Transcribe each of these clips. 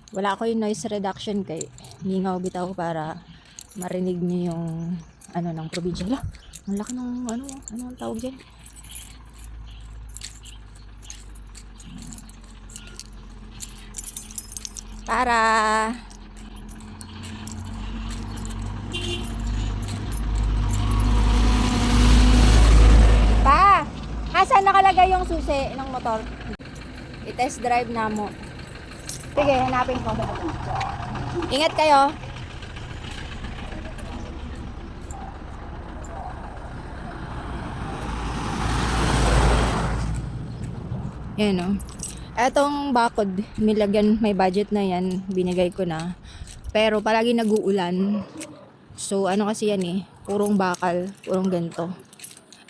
Wala ako yung noise reduction kay ningaw bitaw para marinig niyo yung ano ng probinsya. Hala, ang laki ng ano ang tawag dyan? Para pa, asan nakalagay yung susi ng motor? I-test drive na mo. Sige, hanapin ko. Ingat kayo. Yan o. Etong bakod, nilagyan, may budget na yan. Binigay ko na. Pero palagi nag-uulan. So, ano kasi yan eh. Purong bakal. Purong ganito.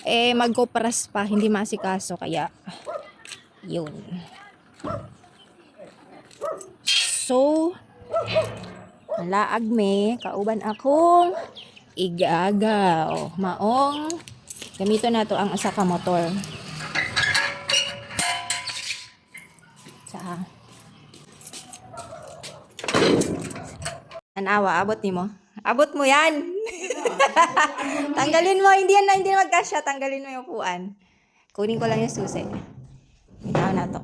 Eh, magkopras pa. Hindi masikaso. Kaya, yun. So, laag me. Kauban akong igaga. O, maong. Gamito na to ang asa ka motor. Sa anawa, abot ni mo. Abot mo yan. Tanggalin mo. Hindi na magkasya. Tanggalin mo yung upuan. Kunin ko lang yung susi. Bitaw na to.